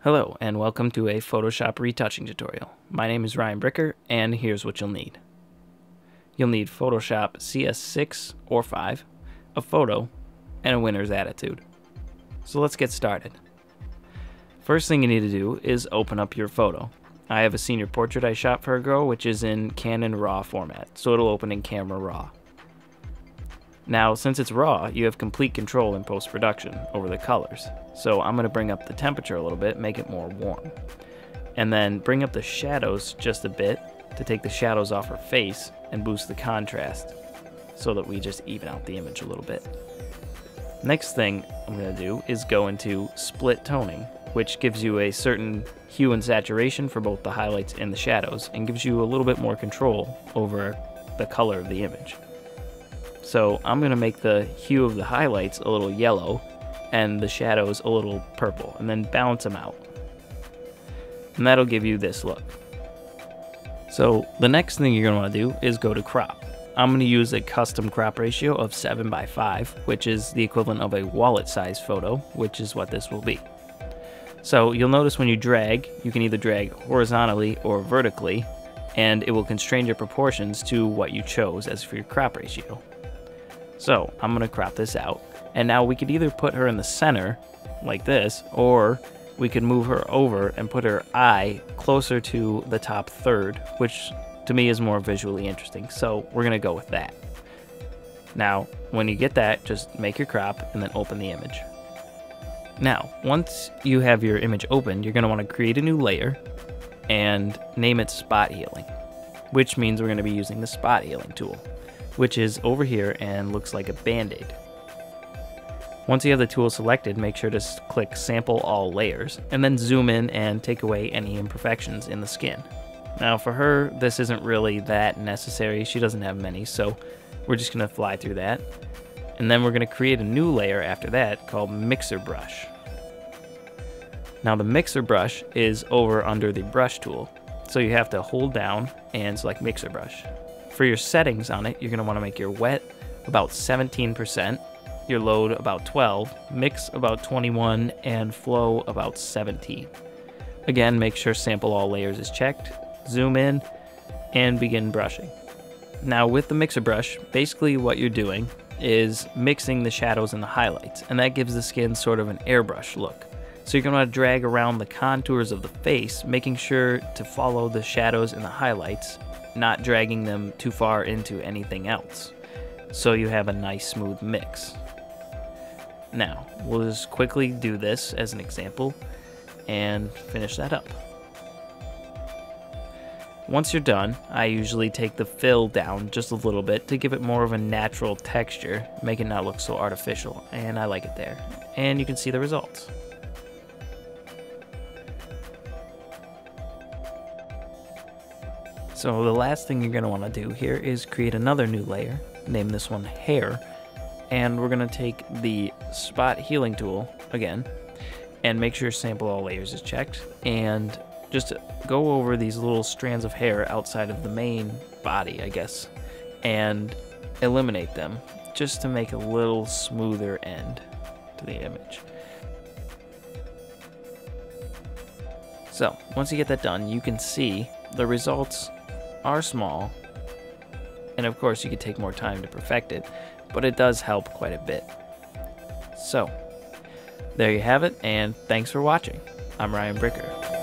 Hello and welcome to a Photoshop retouching tutorial. My name is Ryan Bricker and here's what you'll need. You'll need Photoshop CS6 or 5, a photo, and a winner's attitude. So let's get started. First thing you need to do is open up your photo. I have a senior portrait I shot for a girl which is in Canon RAW format, so it'll open in Camera Raw. Now, since it's raw, you have complete control in post-production over the colors. So I'm going to bring up the temperature a little bit, make it more warm. And then bring up the shadows just a bit to take the shadows off her face and boost the contrast so that we just even out the image a little bit. Next thing I'm going to do is go into split toning, which gives you a certain hue and saturation for both the highlights and the shadows and gives you a little bit more control over the color of the image. So I'm going to make the hue of the highlights a little yellow and the shadows a little purple, and then balance them out. And that'll give you this look. So the next thing you're going to want to do is go to crop. I'm going to use a custom crop ratio of 7:5, which is the equivalent of a wallet size photo, which is what this will be. So you'll notice when you drag, you can either drag horizontally or vertically, and it will constrain your proportions to what you chose as for your crop ratio. So I'm going to crop this out, and now we could either put her in the center like this, or we could move her over and put her eye closer to the top third, which to me is more visually interesting, so we're going to go with that. Now when you get that, just make your crop and then open the image. Now once you have your image open, you're going to want to create a new layer and name it spot healing, which means we're going to be using the spot healing tool, which is over here and looks like a band-aid. Once you have the tool selected, make sure to click Sample All Layers, and then zoom in and take away any imperfections in the skin. Now for her, this isn't really that necessary. She doesn't have many, so we're just going to fly through that. And then we're going to create a new layer after that called Mixer Brush. Now the Mixer Brush is over under the Brush tool, so you have to hold down and select Mixer Brush. For your settings on it, you're going to want to make your wet about 17%, your load about 12, mix about 21, and flow about 17. Again, make sure Sample All Layers is checked, zoom in, and begin brushing. Now with the Mixer Brush, basically what you're doing is mixing the shadows and the highlights, and that gives the skin sort of an airbrush look. So you're going to want to drag around the contours of the face, making sure to follow the shadows and the highlights, not dragging them too far into anything else, so you have a nice smooth mix. Now we'll just quickly do this as an example and finish that up. Once you're done, I usually take the fill down just a little bit to give it more of a natural texture, make it not look so artificial, and I like it there. And you can see the results. So the last thing you're going to want to do here is create another new layer, name this one Hair, and we're going to take the Spot Healing tool again, and make sure Sample All Layers is checked, and just go over these little strands of hair outside of the main body, I guess, and eliminate them, just to make a little smoother end to the image. So once you get that done, you can see the results are small, and of course you could take more time to perfect it, but it does help quite a bit. So there you have it, and thanks for watching. I'm Ryan Bricker.